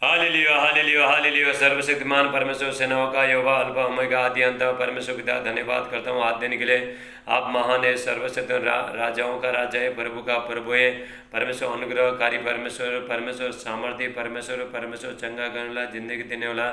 Hallelujah hallelujah hallelujah. सर्वशक्तिमान परमेश्वर सेनाओं का यहोवा अल्फा ओमेगा आदि अंत परमेश्वर पिता धन्यवाद करता हूँ आज देने के लिए। आप महान है, सर्वशक्ति राजाओं का राजा है, प्रभु का प्रभु है। परमेश्वर अनुग्रहकारी परमेश्वर, परमेश्वर सामर्थ्य परमेश्वर, परमेश्वर चंगा करने वाला, जिंदगी देने वाला।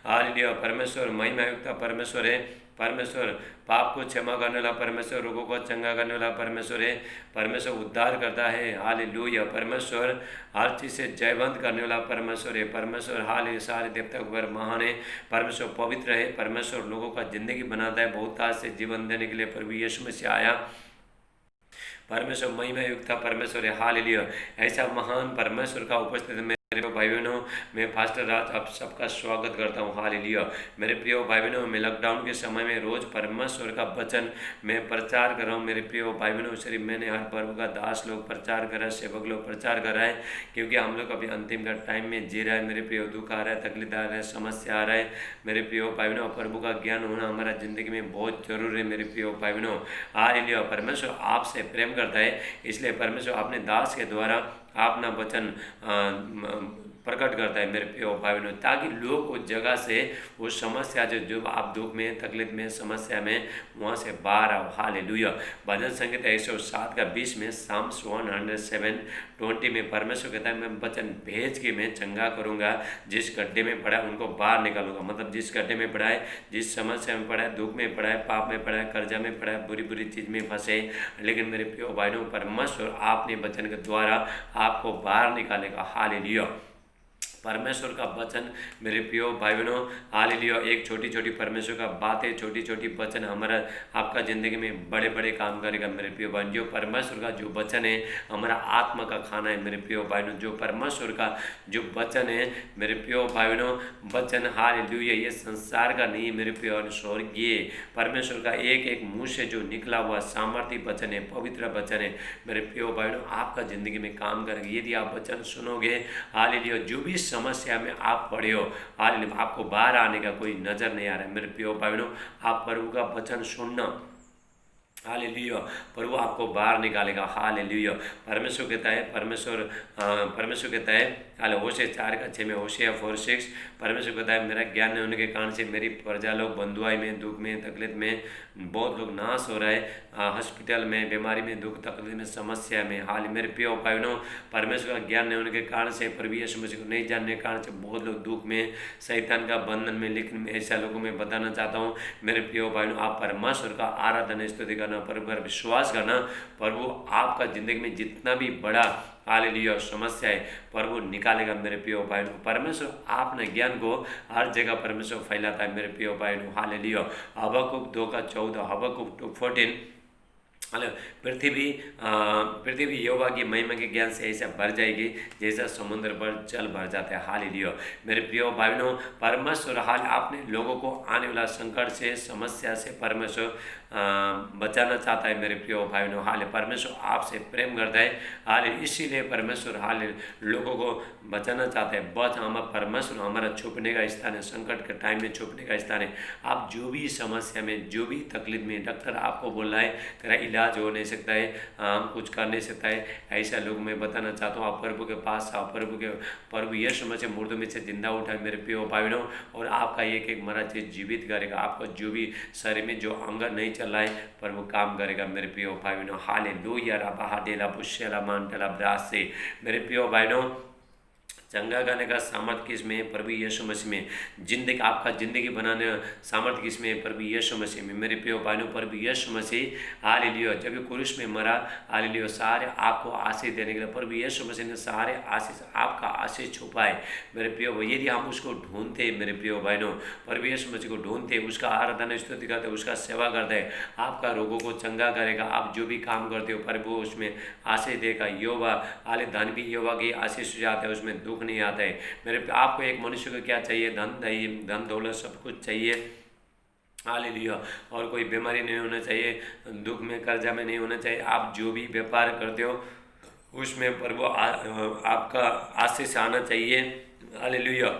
हालेलुया। परमेश्वर महिमायुक्त परमेश्वर है। परमेश्वर पाप को क्षमा करने वाला परमेश्वर, रोगों को चंगा करने वाला परमेश्वर है। परमेश्वर उद्धार करता है। हालेलुया। परमेश्वर हर चीज़ से जयवंत करने वाला परमेश्वर है। परमेश्वर हाल सारे देवता के ऊपर महान है। परमेश्वर पवित्र है। परमेश्वर लोगों का जिंदगी बनाता है। बहुत आज से जीवन देने के लिए प्रभु यीशु मसीह आया। परमेश्वर महिमा युक्त परमेश्वर है। हालेलुया। ऐसा महान परमेश्वर का उपस्थिति में मेरे भाई बहनों, मैं पास्टर राज आप सबका स्वागत करता हूँ। हालेलुया। मेरे प्रिय भाई बहनों, मैं लॉकडाउन के समय में रोज परमेश्वर का वचन मैं प्रचार कर रहा हूँ। मेरे प्रिय भाई बहनों, सिर्फ मैंने हर पर्व का दास लोग प्रचार करा, सेवक लोग प्रचार कर रहा है, क्योंकि हम लोग अभी अंतिम का टाइम में जी रहा है। मेरे प्रिय दुख आ रहा है, तकलीफ आ रहा है, समस्या आ रहा है। मेरे प्रिय भाई बहनों, प्रभु का ज्ञान होना हमारा जिंदगी में बहुत जरूरी है। मेरे प्रिय भाई बहनों, हालेलुया। परमेश्वर आपसे प्रेम करता है, इसलिए परमेश्वर अपने दास के द्वारा अपना वचन प्रकट करता है। मेरे प्रिय भाई बहनों, ताकि लोग उस जगह से, उस समस्या जो आप दुख में, तकलीफ में, समस्या में, वहाँ से बाहर आओ। हालेलुया। भजन संगीत 107 का 20 में, साम्स 107:20 में परमेश्वर कहता है, मैं वचन भेज के मैं चंगा करूँगा, जिस गड्ढे में पड़ा है उनको बाहर निकालूंगा। मतलब जिस गड्ढे में पड़ा है, जिस समस्या में पड़ा है, दुख में पड़ा है, पाप में पड़ा है, कर्जा में पड़ा है, बुरी बुरी चीज़ में फंसे, लेकिन मेरे प्रिय भाइयों, परमेश्वर आपने वचन के द्वारा आपको बाहर निकालेगा। हालेलुया। परमेश्वर का वचन मेरे प्रियो भाई बहनों, हालेलुया। एक छोटी छोटी परमेश्वर का बातें, छोटी छोटी वचन हमारा आपका ज़िंदगी में बड़े बड़े काम करेगा। मेरे प्रियो भाई, जो परमेश्वर का जो वचन है हमारा आत्मा का खाना है। मेरे प्रियो भाई बहनों, जो परमेश्वर का जो वचन है मेरे प्रियो भाई बहनों, वचन हालेलुया, ये संसार का नहीं, मेरे प्रियो स्वर्गीय परमेश्वर का एक एक मुँह से जो निकला हुआ सामर्थ्य वचन है, पवित्र वचन है। मेरे प्रियो भाई बहनों, आपका ज़िंदगी में काम करेगा यदि आप वचन सुनोगे। हालेलुया। जो भी समस्या में आप पड़े हो, हालेलुया, आपको बाहर आने का कोई नजर नहीं आ रहा है। मेरे प्रिय भाई बहनों, आप प्रभु का वचन सुनना, हालेलुया, प्रभु आपको बाहर निकालेगा। हालेलुया। परमेश्वर कहता है, परमेश्वर कहता है, हाले होशे 4:6 में, होशे 4:6, परमेश्वर कहता है, मेरा ज्ञान नहीं होने के कारण से मेरी प्रजा लोग बंधुआई में, दुख में, तकलीफ में, बहुत लोग नाश हो रहा है। हॉस्पिटल में, बीमारी में, दुख तकलीफ में, समस्या में। हाल मेरे प्रिय भाई बहनों, परमेश्वर का ज्ञान नहीं होने के कारण से, प्रभु यीशु मसीह को नहीं जानने के कारण से बहुत लोग दुख में, शैतान का बंधन में। लेकिन मैं ऐसा लोगों में बताना चाहता हूँ मेरे प्रिय भाई बहनों, आप परमेश्वर का आराधना स्तुति करना, प्रभु पर विश्वास करना। प्रभु आपका जिंदगी में जितना भी बड़ा हालेलुया समस्या है, प्रभु निकालेगा। मेरे प्रिय भाई बहनों, परमेश्वर आपने ज्ञान को हर जगह परमेश्वर फैलाता है। मेरे प्रिय भाई बहनों, हालेलुया। हबक्कुक 2:14, हबक्कुक 2:14, हेलो। पृथ्वी यहोवा की महिमा के ज्ञान से ऐसा भर जाएगी जैसा समुद्र पर जल भर जाता है। हालेलुया। मेरे प्रिय भाई बहनों, परमेश्वर हाल आपने लोगों को आने वाला संकट से, समस्या से परमेश्वर बचाना चाहता है। मेरे प्रिय भाई बहनों, हाल परमेश्वर आपसे प्रेम करता है। हाल इसीलिए परमेश्वर हाल लोगों को बचाना चाहता है। बच हम परमेश्वर हमारा छुपने का स्थान है, संकट के टाइम में छुपने का स्थान है। आप जो भी समस्या में, जो भी तकलीफ में, डॉक्टर आपको बोल रहा है तेरा इलाज हो नहीं सकता है, हम कुछ कर नहीं सकता है, ऐसा लोग मैं बताना चाहता हूँ, आप प्रभु के पास आओ। प्रभु यीशु मसीह मुर्दों में से जिंदा उठाए। मेरे प्रिय भाई बहनों, और आपका एक एक मरा चीज जीवित करेगा। आपका जो भी शरीर में जो अंग नहीं चल रहा है, प्रभु काम करेगा। मेरे प्रिय भाई बहनों, हालेलुया। रबा हाडेला बुशेला मानटेला ब्रासे। मेरे प्रिय भाई बहनों, चंगा करने का सामर्थ किसमें? प्रभु यीशु मसीह में। जिंदगी आपका जिंदगी बनाने सामर्थ किसमें? प्रभु यीशु मसीह में। मेरे प्रिय भाइयों, प्रभु यीशु मसीह हालेलुया जब क्रूस में मरा, हालेलुया, सारे आपको आशीष देने के लिए प्रभु यीशु मसीह ने सारे आशीष, आपका आशीष छुपाए। मेरे प्रिय भाई, यदि हम उसको ढूंढते, मेरे प्रिय भाइयों, प्रभु यीशु मसीह को ढूंढते, उसका आराधना स्तुति करते, उसका सेवा करते, आपका रोगों को चंगा करेगा। आप जो भी काम करते हो प्रभु उसमें आशीष देगा। योवा हाले धन भी योवा की आशीष जाता है, उसमें दुख नहीं आता है। मेरे आपको एक मनुष्य को क्या चाहिए? धन दौलत सब कुछ चाहिए। हालेलुया। और कोई बीमारी नहीं होना चाहिए, दुख में, कर्जा में नहीं होना चाहिए। आप जो भी व्यापार करते हो उसमें प्रभु आपका आशीष आना चाहिए। हालेलुया।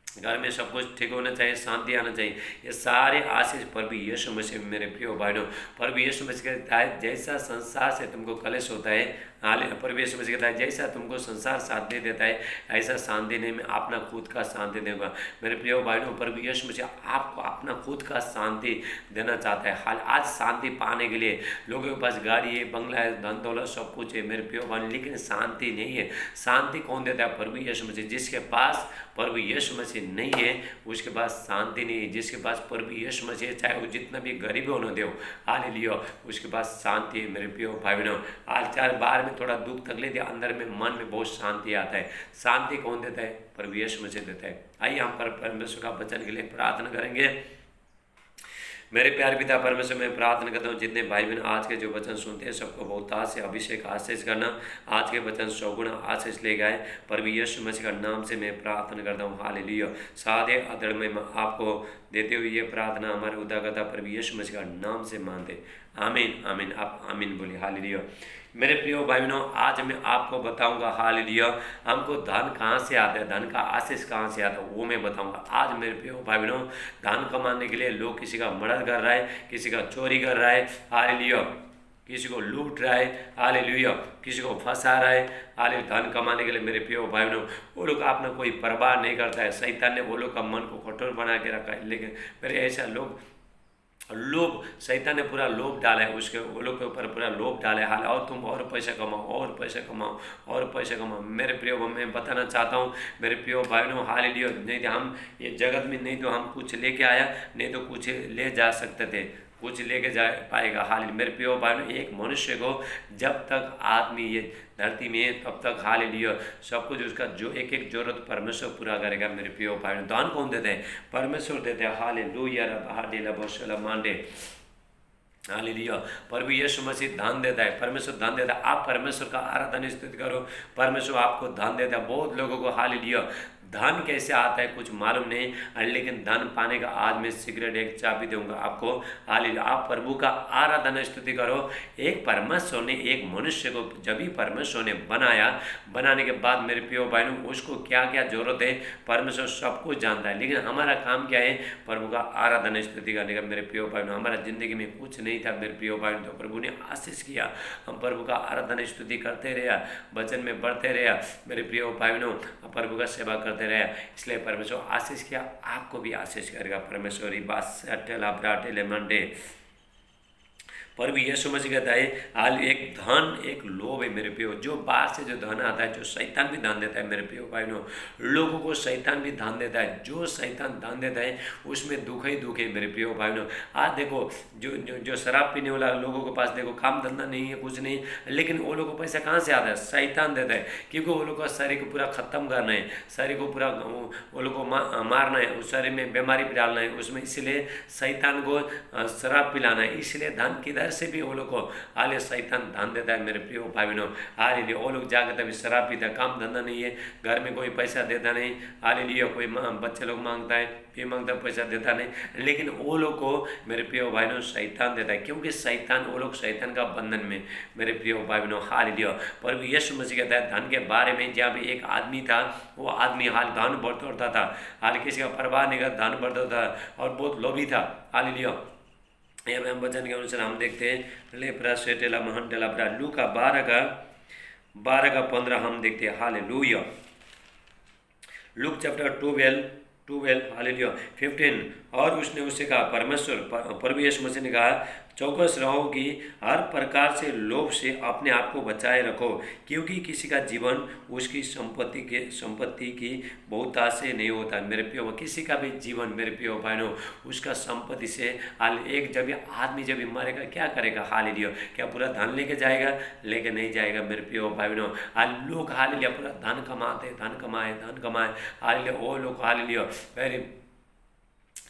घर में सब कुछ ठीक होना चाहिए, शांति आना चाहिए। ये सारे आशीष प्रभु यीशु मसीह। मेरे प्रिय भाइयों, प्रभु यीशु मसीह कहता है, जैसा संसार से तुमको कलेश होता है, हाल प्रभु यीशु मसीह कहता है जैसा तुमको संसार साथ दे देता है ऐसा शांति नहीं, मैं अपना खुद का शांति दूंगा। मेरे प्रिय भाइयों, प्रभु यीशु मसीह आपको अपना खुद का शांति देना चाहता है। हाल आज शांति पाने के लिए लोगों के पास गाड़ी है, बंगला है, धन दौलत सब कुछ है मेरे प्रिय भाई, लेकिन शांति नहीं है। शांति कौन देता है? प्रभु यीशु मसीह। जिसके पास प्रभु यीशु मसीह नहीं है उसके पास शांति नहीं है। जिसके पास प्रभु यीशु मसीह है, चाहे वो जितना भी गरीब होने दो, हालेलुया, उसके पास शांति है मेरे प्रिय भाई बहनों। आज चार बाहर में थोड़ा दुख तकलीफ या अंदर में मन में बहुत शांति आता है। शांति कौन देता है? प्रभु यीशु मसीह देता है। आइए हम परमेश्वर का वचन के लिए प्रार्थना करेंगे। मेरे प्यारे पिता परमेश्वर, मैं प्रार्थना करता हूँ जितने भाई बहन आज के जो वचन सुनते हैं सबको बहुत से अभिषेक आशीष करना, आज के वचन सौगुण आशीष ले गए प्रभु यीशु मसीह का नाम से मैं प्रार्थना करता हूँ। हालेलुया। सादे अदड़ में आपको देते हुए ये प्रार्थना हमारे उदारता प्रभु यीशु मसीह का नाम से मानते। आमीन आमीन। आप आमीन बोलिए। हालेलुया। मेरे प्रिय भाई बहनों, आज मैं आपको बताऊंगा हालेलुया हमको धन कहाँ से आता है, धन का आशीष कहाँ से आता है वो मैं बताऊंगा। आज मेरे प्रिय भाई बहनों, धन कमाने के लिए लोग किसी का मर्डर कर रहा है, किसी का चोरी कर रहा है, हालेलुया, किसी को लूट रहा है, हालेलुया, किसी को फंसा रहा है, हालेलुया। धन कमाने के लिए मेरे प्रिय भाई बहनों वो लोग अपना कोई परवाह नहीं करता है। शैतान ने वो लोग का मन को कठोर बना के रखा है। लेकिन मेरे ऐसा लोभ शैतान ने पूरा लोभ डाला है, उसके वो लोग के ऊपर पूरा लोभ डाला है। हाल और तुम और पैसा कमाओ, और पैसा कमाओ, और पैसा कमाओ। मेरे प्रिय मैं बताना चाहता हूँ मेरे प्रिय भाई बहनों, हालेलुया, नहीं तो हम ये जगत में नहीं तो हम कुछ लेके आया, नहीं तो कुछ ले जा सकते थे, कुछ लेके जा पाएगा। हाल मेरे प्रिय भाई बहनों, एक मनुष्य को जब तक आदमी ये धरती में है तब तक हालेलुया सब कुछ उसका जो एक एक जरूरत परमेश्वर पूरा करेगा। मेरे प्रिय भाई बहनों, दान कौन देते हैं? परमेश्वर देते हैं। हालेलुया मांडे, हालेलुया। प्रभु यीशु मसीह दान देता है, परमेश्वर दान देता है। आप परमेश्वर का आराधना स्तुति करो, परमेश्वर आपको दान देता है। बहुत लोगों को हालेलुया धन कैसे आता है कुछ मालूम नहीं, लेकिन धन पाने का आज मैं सिगरेट एक चाबी दूंगा आपको। हालेलुया। आप प्रभु का आराधना स्तुति करो। एक परमेश्वर ने एक मनुष्य को जब भी परमेश्वर ने बनाने के बाद मेरे प्रिय भाइयों उसको क्या क्या जरूरत है परमेश्वर सब कुछ जानता है। लेकिन हमारा काम क्या है? प्रभु का आराधना स्तुति करने का। मेरे प्रिय भाइयों, हमारा जिंदगी में कुछ नहीं था मेरे प्रिय भाइयों, तो प्रभु ने आशीष किया, हम प्रभु का आराधना स्तुति करते रहे, वचन में बढ़ते रहे मेरे प्रिय भाइयों, प्रभु का सेवा करते रहे। इसलिए परमेश्वर आशीष किया, आपको भी आशीष करेगा परमेश्वर। मंडे प्रभु यीशु मसीह कहता है हाल एक धन एक लोभ है मेरे प्रियो, जो बाहर से जो धन आता है, जो शैतान भी दान देता है मेरे प्रियो भाइयों, लोगों को शैतान भी दान देता है। जो शैतान दान देता है उसमें दुख ही दुख है मेरे प्रियो भाइयों। आज देखो जो शराब पीने वाला लोगों के पास देखो काम धंधा नहीं है, कुछ नहीं, लेकिन वो लोग को पैसा कहाँ से आता है? शैतान देता है, क्योंकि वो लोग का शरीर को पूरा खत्म करना है, शरीर को पूरा वो लोग को मारना है, उस शरीर में बीमारी भी डालना है उसमें, इसलिए शैतान को शराब पिलाना है। इसलिए धन किधर से भी वो लोग को हाल शैतान धन देता है मेरे प्रिय भाई बहनों। हालेलुया। वो लोग जाकर तभी शराब पीता है, काम धंधा नहीं है, घर में कोई पैसा देता नहीं, हालेलुया, कोई बच्चे लोग मांगता है, ये मांगता पैसा देता नहीं, लेकिन वो लोग को मेरे प्रिय भाई बहनों शैतान देता है, क्योंकि शैतान वो लोग शैतान का बंधन में मेरे प्रिय भाई बहनों। हालेलुया। पर यीशु मसीह कहता है धन के बारे में, जहाँ भी एक आदमी था, वो आदमी हाल धन बढ़ता था, हाल किसी का परवाह नहीं कर धन बढ़ता था और बहुत लोभी था। हालेलुया। यहाँ हम वचन के अनुसार हम देखते हैं लेप्रा सेटेला महंटेला ब्रा लू का 12 का 15 हम देखते हैं। हालेलुया। Luke chapter 12 hallelujah 15। और उसने उससे कहा, परमेश्वर प्रभु यीशु मसीह ने कहा, चौकस रहो कि हर प्रकार से लोभ से अपने आप को बचाए रखो, क्योंकि किसी का जीवन उसकी संपत्ति की बहुतायत से नहीं होता। मेरे प्रियो, किसी का भी जीवन मेरे प्रियो भाइयों उसका संपत्ति से एक जब आदमी जब मरेगा क्या करेगा? हालेलुया। क्या पूरा धन लेके जाएगा? लेके नहीं जाएगा मेरे प्रियो भाइयों। लोग हालेलुया पूरा धन कमाए हालेलुया। वो लोग हालेलुया वेरी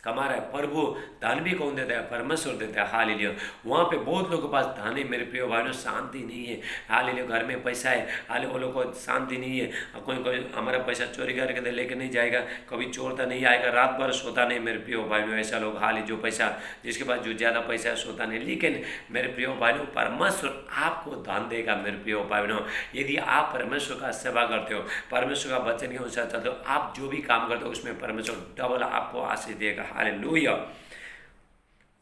कमा रहा है। प्रभु धन भी कौन देता है? परमेश्वर देता है। हालेलुया। वहाँ पे बहुत लोगों के पास धन है मेरे प्रिय भाइयों, शांति नहीं है। हालेलुया। घर में पैसा है, हालेलुया, वो लोग को शांति नहीं है। कोई हमारा पैसा चोरी करके लेके नहीं जाएगा, कभी चोरता नहीं आएगा, रात भर सोता नहीं मेरे प्रिय भाइयों। ऐसा लोग हालेलुया जो पैसा जिसके पास जो ज़्यादा पैसा है सोता नहीं। लेकिन मेरे प्रिय भाइयों परमेश्वर आपको धन देगा मेरे प्रिय भाइयों, यदि आप परमेश्वर का सेवा करते हो, परमेश्वर का वचन के अनुसार चलते हो, आप जो भी काम करते हो उसमें परमेश्वर डबल आपको आशीष देगा। हालेलुया।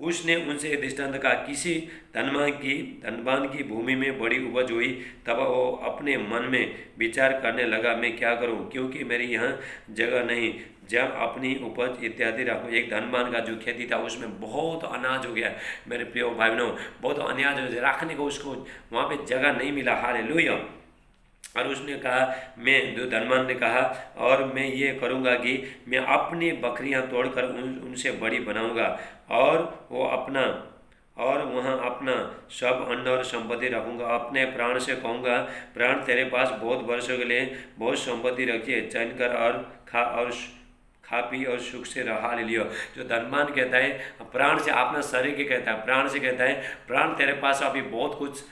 उसने उनसे ये दृष्टांत कहा, किसी धनवान की भूमि में बड़ी उपज हुई। तब वो अपने मन में विचार करने लगा, मैं क्या करूं, क्योंकि मेरी यहाँ जगह नहीं जब अपनी उपज इत्यादि रखूं। एक धनवान का जो खेती था उसमें बहुत अनाज हो गया मेरे प्रिय भाई बहनों, बहुत अनाज हो गया, रखने को उसको वहाँ पे जगह नहीं मिला। हालेलुया। और उसने कहा, मैं जो धनवान ने कहा, और मैं ये करूँगा कि मैं अपनी बकरियां तोड़कर उनसे बड़ी बनाऊँगा और वहाँ अपना सब अन्न और संपत्ति रखूँगा। अपने प्राण से कहूँगा, प्राण तेरे पास बहुत वर्षों के लिए बहुत संपत्ति रखी है, चैन कर और खा पी और सुख से रहा ले लियो। जो धनवान कहता है, प्राण से अपना शरीर के कहता है, प्राण से कहता है, प्राण तेरे पास अभी बहुत कुछ,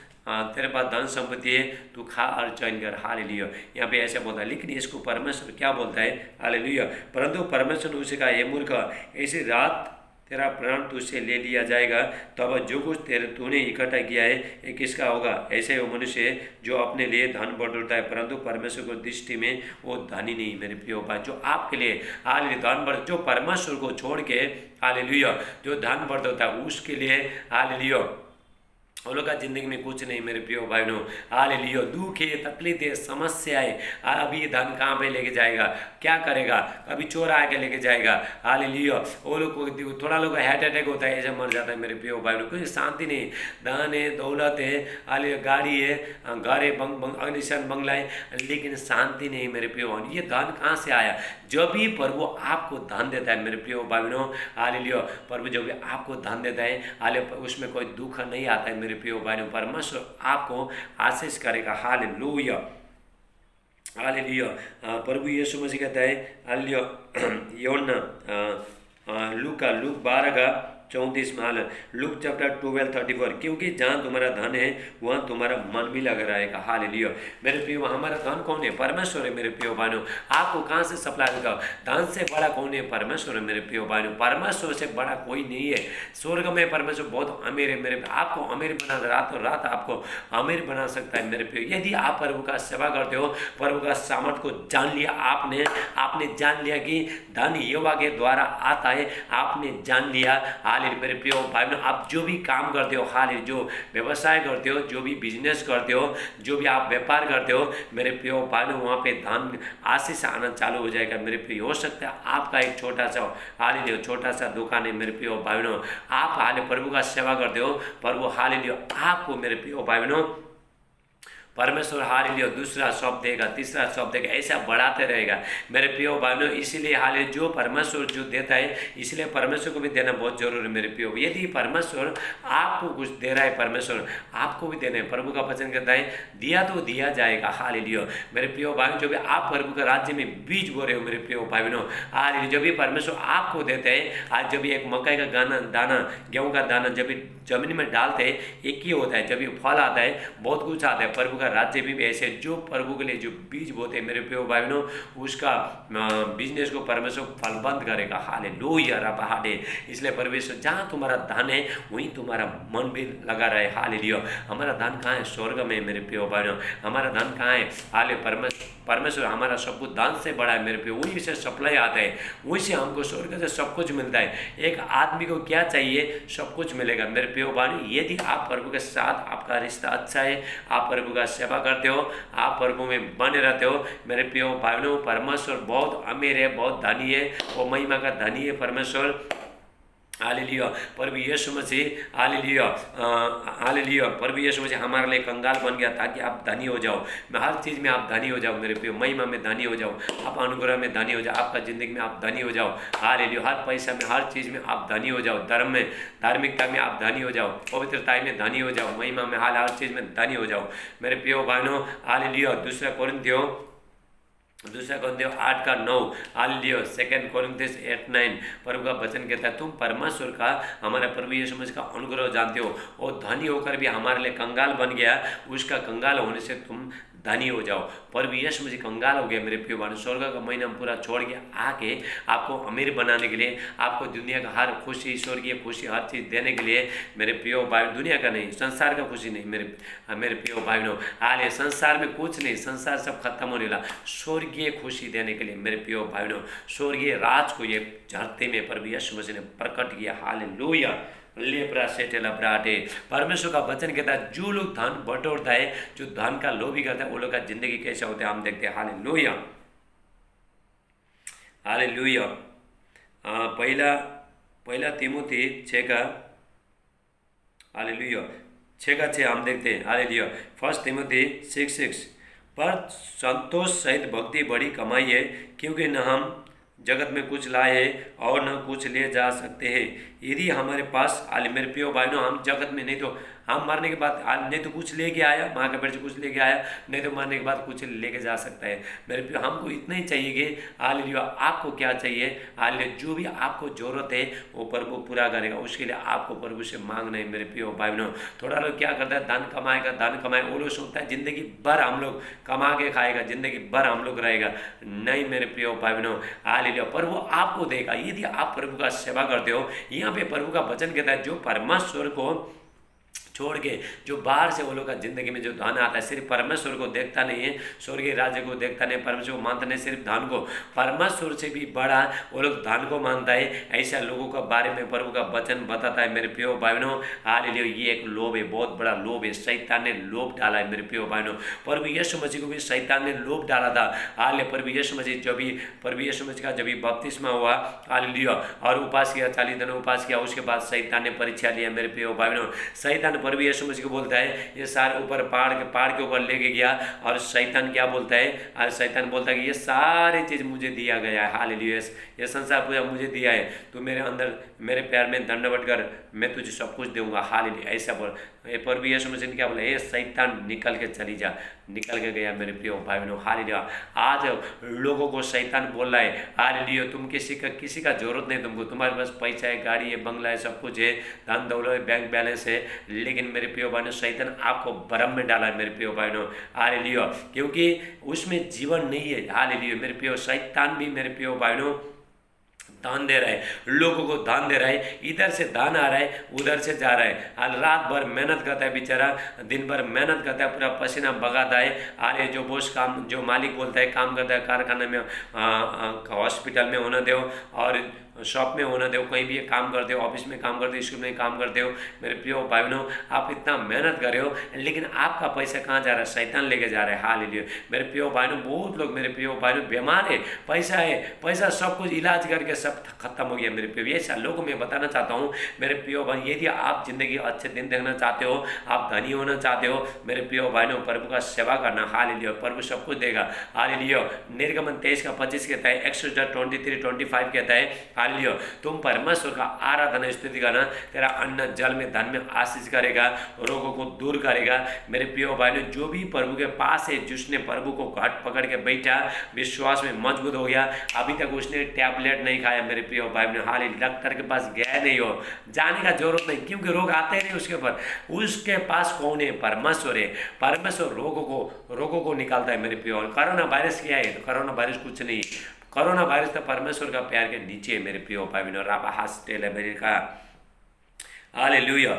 तेरे पास धन संपत्ति है, तू खा और चैन कर, हालेलुया। यहाँ पे ऐसे बोलता है, लेकिन इसको परमेश्वर क्या बोलता है, हालेलुया। परंतु परमेश्वर ने उसे कहा, ये मूर्ख, ऐसी रात तेरा प्राण तुझसे ले लिया जाएगा, तब जो कुछ तूने इकट्ठा किया है ये किसका होगा। ऐसे वो मनुष्य है जो अपने लिए धन बटोरता है, परंतु परमेश्वर को दृष्टि में वो धनी नहीं। मेरे प्रिय भाई, जो आपके लिए हालेलुया धन बढ़, जो परमेश्वर को छोड़ के हालेलुया जो धन बटोरता है उसके लिए हालेलुया वो लोग का जिंदगी में कुछ नहीं। मेरे प्रिय भाई बहनों, हालेलुया, दुख है, तकलीफ है, समस्याएं, अभी धन कहाँ पे लेके जाएगा, क्या करेगा, कभी चोर आके लेके जाएगा, हालेलुया। वो लोग को थोड़ा लोग हार्ट अटैक होता है, ऐसे मर जाता है। मेरे प्रिय भाई बहनों, कोई शांति नहीं, धन है, दौलत है, हालेलुया, गाड़ी है, घर है, अग्निशन बंगला है, लेकिन शांति नहीं। मेरे प्रिय भाई, ये धन कहाँ से आया, जब भी प्रभु आपको धन देता है। मेरे प्रिय भाई बहनों, हालेलुया, प्रभु जब भी आपको धन देता है, हालेलुया, उसमें कोई दुख नहीं आता है। मेरे प्रिय भाई बहनों, परमेश्वर आपको आशीष करेगा। Hallelujah, hallelujah. प्रभु यीशु मसीह कहता है, हालेलुया, यूहन्ना लूक 12 का 34 में, लूक चैप्टर 12:34, क्योंकि जहाँ तुम्हारा धन है वहाँ तुम्हारा मन भी लग रहेगा। हालेलुया। मेरे प्रिय, हमारा धन कौन है, परमेश्वर है। मेरे प्रिय भाइयों, आपको कहाँ से सप्लाई होगा, धन से बड़ा कौन है, परमेश्वर है। मेरे प्रिय भाइयों, परमेश्वर से बड़ा कोई नहीं है। स्वर्ग में परमेश्वर बहुत अमीर है। मेरे आपको अमीर बना, रातों रात आपको अमीर बना सकता है। मेरे प्रिय, यदि आप प्रभु का सेवा करते हो, प्रभु का सामर्थ को जान लिया, आपने जान लिया कि धन यहोवा के द्वारा आता है, आपने जान लिया। हालेलुया। मेरे प्रिय भाई बहनों, आप जो भी काम करते हो, हालेलुया, जो व्यवसाय करते हो, जो भी बिजनेस करते हो, जो भी आप व्यापार करते हो, मेरे प्रिय भाई बहनों, वहाँ पे धन आशीष आना चालू हो जाएगा। मेरे प्रिय, हो सकता है आपका एक छोटा सा हालेलुया छोटा सा दुकान है। मेरे प्रिय भाई बहनों, आप हालेलुया प्रभु का सेवा करते हो, प्रभु हालेलुया आपको, मेरे प्रिय भाई बहनों, परमेश्वर हालेलुया दूसरा शब्द देगा, तीसरा शब्द देगा, ऐसा बढ़ाते रहेगा। मेरे प्रिय भाइयों, इसीलिए हालेलुया जो परमेश्वर जो देता है, इसलिए परमेश्वर को भी देना बहुत जरूरी है। मेरे प्रिय, यदि परमेश्वर आपको कुछ दे रहा है, परमेश्वर आपको भी देना है। प्रभु का वचन कहता है, दिया तो दिया जाएगा। हालेलुया। मेरे प्रिय भाइयों, जो भी आप प्रभु के राज्य में बीज बो रहे हो, मेरे प्रिय भाइयों, हालेलुया, जब भी परमेश्वर आपको देते हैं, आज जब भी एक मकई का दाना, गेहूँ का दाना जब भी जमीन में डालते हैं, एक ही होता है, जब भी फल आता है बहुत कुछ आता है। प्रभु का राज्य भी ऐसे, जो प्रभु के लिए जो बीज बोते हैं, मेरे प्रिय भाई बहनों, उसका बिजनेस को परमेश्वर फलबंद करेगा। हालेलुया रब हाले। इसलिए परमेश्वर, जहाँ तुम्हारा धन है वहीं तुम्हारा मन भी लगा रहे। हालेलुया। हमारा धन कहाँ है, स्वर्ग में। मेरे प्रिय भाई बहनों, हमारा धन कहाँ है, हाले परमेश्वर हमारा सब कुछ धन से बड़ा है। मेरे प्रिय, वहीं से सप्लाई आता है, वहीं से हमको स्वर्ग से सब कुछ मिलता है। एक आदमी को क्या चाहिए, सब कुछ मिलेगा। मेरे प्रिय भाई, यदि आप प्रभु के साथ आपका रिश्ता अच्छा है, आप प्रभु का सेवा करते हो, आप प्रभु में बने रहते हो, मेरे प्रिय भाई बहनों, परमेश्वर बहुत अमीर है, बहुत धनी है, वो महिमा का धनी है परमेश्वर। हालेलुया। प्रभु यीशु मसीह, हालेलुया, हालेलुया, प्रभु यीशु मसीह हमारे लिए कंगाल बन गया ताकि आप धनी हो जाओ। मैं हर चीज़ में आप धनी हो जाओ। मेरे प्रिय, महिमा में धनी हो जाओ, आप अनुग्रह में धनी हो जाओ, आपका जिंदगी में आप धनी हो जाओ। हालेलुया। हर पैसा में, हर चीज़ में आप धनी हो जाओ, धर्म में, धार्मिकता में आप धनी हो जाओ, पवित्रता में धनी हो जाओ, महिमा में, हर चीज़ में धनी हो जाओ। मेरे प्रिय भाइयों, हालेलुया। दूसरा कोरिन्थियों 8 का 9, हालेलुया। 2 कोरिन्थियंस 8:9, प्रभु का वचन कहता है, तुम परमेश्वर का, हमारे प्रभु यीशु मसीह का अनुग्रह जानते हो, और धनी होकर भी हमारे लिए कंगाल बन गया, उसका कंगाल होने से तुम धनी हो जाओ। प्रभु यीशु मसीह कंगाल हो गया। मेरे प्रिय भाई, स्वर्ग का महीना पूरा छोड़ के आके आपको अमीर बनाने के लिए, आपको दुनिया का हर खुशी, स्वर्गीय खुशी, हर चीज़ देने के लिए, मेरे प्रिय भाई, दुनिया का नहीं, संसार का खुशी नहीं, मेरे प्रिय भाई बहनों, हाल संसार में कुछ नहीं, संसार सब खत्म होने वाला, स्वर्गीय खुशी देने के लिए, मेरे प्रिय भाई बहनों, स्वर्गीय राज को ये धरती में प्रभु यीशु मसीह ने प्रकट किया। हालेलुया, लेप्रा सेटेला ब्राटे। परमेश्वर का वचन कहता है जो लोग धन बटोरता है, जो धन का लोभी करता है, वो लोग का जिंदगी कैसा होता है हम देखते हैं। Hallelujah, hallelujah. पहला तिमोथी 6 का, हालेलुया, 6 का 6 हम देखते हैं। हालेलुया, 1 तिमोथी 6:6। पर संतोष सहित भक्ति बड़ी कमाई है, क्योंकि न हम जगत में कुछ लाए हैं और न कुछ ले जा सकते हैं। यदि हमारे पास, मेरे प्रियो भाइयों, हम जगत में, नहीं तो हम मरने के बाद नहीं तो कुछ लेके आया, माँ के पेट से कुछ लेके आया, नहीं तो मरने के बाद कुछ लेके जा सकता है। मेरे प्रियो, हमको इतना ही चाहिए कि हालेलुया, आपको क्या चाहिए? हालेलुया, जो भी आपको जरूरत है वो प्रभु पूरा करेगा। उसके लिए आपको प्रभु से मांगना है मेरे प्रियो भाई बहनों। थोड़ा लोग क्या करता है, धन कमाएगा, धन कमाए, वो लोग सोचता है जिंदगी भर हम लोग कमा के खाएगा, जिंदगी भर हम लोग रहेगा। नहीं मेरे प्रियो भाई बहनों, हालेलुया, प्रभु आपको देगा यदि आप प्रभु का सेवा करते हो। यहाँ पे प्रभु का वचन कहता है जो परमेश्वर को छोड़ के, जो बाहर से वो लोग का जिंदगी में जो धन आता है, सिर्फ परमेश्वर को देखता नहीं है, स्वर्गीय राज्य को देखता नहीं, परमेश्वर को मानता नहीं, सिर्फ धन को, परमेश्वर से भी बड़ा वो लोग धन को मानता है। ऐसा लोगों का बारे में प्रभु का वचन बताता है मेरे प्रियो भाई बहनों। हालेलुया, ये एक लोभ है, बहुत बड़ा लोभ है। शैतान ने लोभ डाला है मेरे प्रियो भाई बहनों। प्रभु यीशु मसीह को भी शैतान ने लोभ डाला था। हालेलुया, प्रभु यीशु मसीह का जब भी बपतिस्मा हुआ, हालेलुया, और उपास किया, 40 दिन उपास किया, उसके बाद शैतान ने परीक्षा लिया मेरे प्रियो भाई बहनों। शैतान प्रभु यीशु मसीह को बोलता है ये सारे ऊपर पहाड़ के ऊपर लेके गया, और शैतान क्या बोलता है? और शैतान बोलता है कि ये सारी चीज मुझे दिया गया है। हालेलुया, ये संसार पूरा मुझे दिया है, तू मेरे अंदर मेरे प्यार में दंडवत कर, मैं तुझे सब कुछ दूंगा। हालेलुया, ऐसा बोल। प्रभु यीशु मसीह ने क्या बोला? ये शैतान निकल के चली जा, निकल के गया मेरे प्रिय भाई बहनों। हालेलुया, आज लोगों को शैतान बोल रहा है हालेलुया तुम किसी का जरूरत नहीं, तुमको, तुम्हारे पास पैसा है, गाड़ी है, बंगला है, सब कुछ है, धन दौलत है, बैंक बैलेंस है, लेकिन मेरे प्रिय भाइयों शैतान आपको भ्रम में डाला है मेरे प्रिय भाइयों। हालेलुया, क्योंकि उसमें जीवन नहीं है। हालेलुया मेरे प्रिय, शैतान भी मेरे प्रिय भाइयों दान दे रहा है, लोगों को दान दे रहा है, इधर से दान आ रहा है, उधर से जा रहा है। हाल रात भर मेहनत करता है बेचारा, दिन भर मेहनत करता है, पूरा पसीना बगाता है। अरे जो बॉस काम, जो मालिक बोलता है काम करता है, कारखाने में, हॉस्पिटल में होना दो, और शॉप में होना दो, कहीं भी काम करते हो, ऑफिस में काम करते हो, स्कूल में काम करते हो, मेरे प्रिय भाई बहनों आप इतना मेहनत कर रहे हो, लेकिन आपका पैसा कहाँ जा रहा है? शैतान लेके जा रहा है। हालेलुया मेरे प्रिय भाई बहनों, बहुत लोग मेरे प्रिय भाई बहनों बीमार है, पैसा सब कुछ इलाज करके सब खत्म हो गया मेरे प्रिय। ऐसा लोगों में बताना चाहता हूँ मेरे प्रिय भाई, यदि आप जिंदगी अच्छे दिन देखना चाहते हो, आप धनी होना चाहते हो, मेरे प्रिय भाई बहनों प्रभु का सेवा करना। हालेलुया, प्रभु सब कुछ देगा। हालेलुया, निर्गमन 23 का 25 कहता है, एक्सोडस 23:25 कहता है हालेलुया तुम परमेश्वर का आराधना स्तुति करना, तेरा अन्न जल में धन में आशीष करेगा, रोगों को दूर करेगा। मेरे प्रिय भाइयों जो भी प्रभु के पास है, जिसने प्रभु को घाट पकड़ के बैठा, विश्वास में मजबूत हो गया, अभी तक उसने टैबलेट नहीं खाया मेरे प्रिय भाई बहनों, हालेलुया डॉक्टर के पास गया नहीं हो, जाने का जरूरत नहीं, क्योंकि रोग आते नहीं उसके ऊपर। उसके पास कौन है? परमेश्वर है। परमेश्वर रोगों को निकालता है मेरे प्रिय। कोरोना वायरस क्या है? कोरोना वायरस कुछ नहीं, कोरोना वायरस तो परमेश्वर का प्यार के नीचे है मेरे प्रिय भाई बहनों। राबा हॉस्टेल अमेरिका, हालेलुया।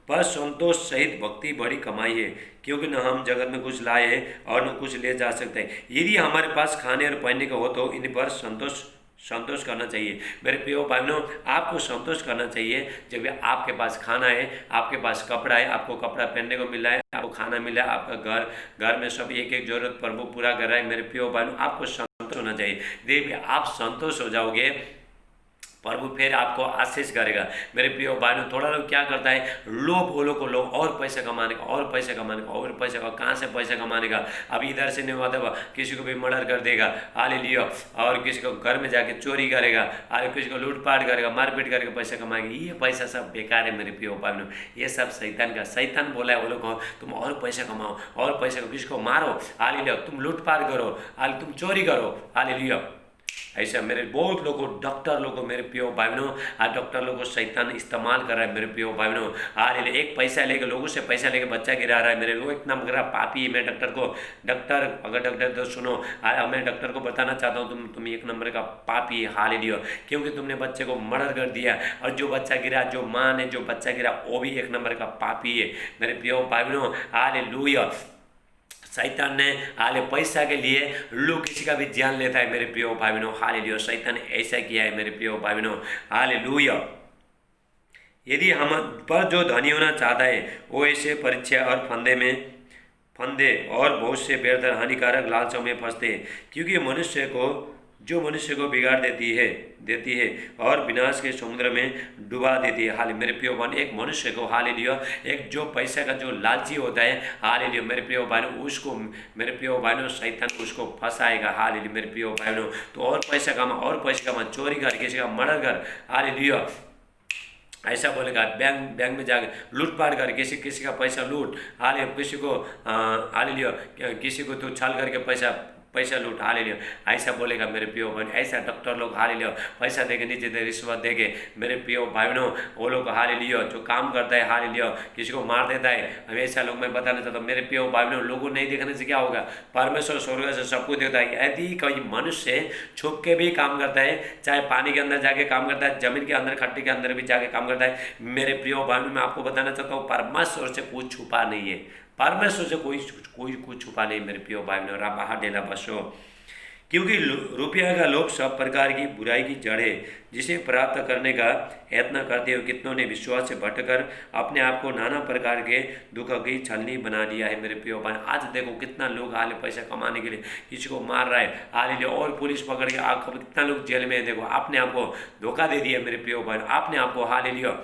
पर संतोष सहित भक्ति बड़ी कमाई है, क्योंकि न हम जगत में कुछ लाए हैं और न कुछ ले जा सकते हैं। यदि हमारे पास खाने और पहनने का हो तो इन पर संतोष करना चाहिए। मेरे प्रिय भाई बहनों आपको संतोष करना चाहिए जब आपके पास खाना है, आपके पास कपड़ा है, आपको कपड़ा पहनने को मिल रहा है, आपको खाना मिला है, आपका घर में सब एक जरूरत प्रभु पूरा कर रहा है। मेरे प्रिय भाई बहनों आपको संतोष होना चाहिए। देवी आप संतोष हो जाओगे, प्रभु फिर आपको आशीष करेगा। मेरे प्रिय भाइयों थोड़ा लोग क्या करता है, लोभ बोलो को लोग और पैसा कमाने का, और पैसा कमाने का, और पैसा का, कहाँ से पैसा कमाने का? अभी इधर से नहीं हुआ था, किसी को भी मर्डर कर देगा, हालेलुया, और किसी को घर में जाके चोरी करेगा, और किसी को लूटपाट करेगा, मारपीट करके पैसा कमाएगा। ये पैसा सब बेकार है मेरे प्रिय भाइयों, ये सब शैतान का। शैतान बोला है वो लोग को तुम और पैसा कमाओ, और पैसा को, किसी को मारो, हालेलुया, तुम लूटपाट करो, तुम चोरी करो, हालेलुया। ऐसा मेरे बहुत लोगों, डॉक्टर लोगों, मेरे प्रिय भाई बहनों, आज डॉक्टर लोगों को शैतान इस्तेमाल कर रहा है मेरे प्रिय भाई बहनों। हालेलुया एक पैसा लेके, लोगों से पैसा लेके बच्चा गिरा रहा है मेरे लोग, इतना मगरा पापी है। मैं अगर डॉक्टर तो सुनो, मैं डॉक्टर को बताना चाहता हूँ तुम एक नंबर का पापी है। हालेलुया, क्योंकि तुमने बच्चे को मर्डर कर दिया, और जो बच्चा गिरा, जो माँ ने जो बच्चा गिरा, वो भी एक नंबर का पापी है मेरे प्रिय भाई बहनों। हालेलुया शैतान ने पैसा के लिए लोग किसी का भी जान लेता है मेरे प्रिय भाई बहनों। हालेलुया शैतान ऐसा किया है मेरे प्रिय भाई बहनों। हालेलुया यदि हम पर जो धनी होना चाहता है वो ऐसे परीक्षा और फंदे और बहुत से व्यर्थ हानिकारक लालचों में फंसते हैं, क्योंकि मनुष्य को बिगाड़ देती है और विनाश के समुद्र में डुबा देती है। हाल मेरे प्रियो बहन, एक मनुष्य को हालेलुया, एक जो पैसा का जो लालची होता है हालेलुया मेरे प्रियो बहनों, उसको मेरे प्रियो बहनों शैतान उसको फंसाएगा। हालेलुया मेरे प्रियो बहनों, तो और पैसा कमा, चोरी कर, किसी का मर्डर कर, हालेलुया ऐसा बोलेगा। बैंक में जाकर लूटपाट कर, किसी का पैसा लूट, हाल किसी को हालेलुया किसी को तो छल करके पैसा लूट, हालेलुया ऐसा बोलेगा मेरे प्रियो बहन। ऐसा डॉक्टर लोग हालेलुया पैसा देके नीचे दे रिश्वत देके मेरे प्रियो भाई बहनों, वो लोग हालेलुया जो काम करता है हालेलुया किसी को मार देता है, हमें ऐसा लोग मैं बताना चाहता हूँ मेरे प्रियो भाई बहनों, लोगों नहीं देखने से क्या होगा, परमेश्वर स्वर्ग से सब कुछ देखता है। यदि कोई मनुष्य छुप के भी काम करता है, चाहे पानी के अंदर जाके काम करता है, जमीन के अंदर खट्टी के अंदर भी जाके काम करता है, मेरे प्रियो भाई बहनों मैं आपको बताना चाहता हूँ परमेश्वर से कुछ छुपा नहीं है, परमेश्वर से कोई कुछ छुपा नहीं मेरे प्रियो भाई बहनों। राबा डेला बसो, क्योंकि रुपया का लोभ सब प्रकार की बुराई की जड़ है, जिसे प्राप्त करने का यत्न करते हुए कितनों ने विश्वास से भटकर अपने आप को नाना प्रकार के दुख की छलनी बना लिया है मेरे प्रियो भाई। आज देखो कितना लोग हाल पैसा कमाने के लिए किसी को मार रहा है हाल और पुलिस पकड़ के आप कितना लोग जेल में है। देखो आपने आपको धोखा दे दिया मेरे प्रियो भाई, आपने आपको हाल लिया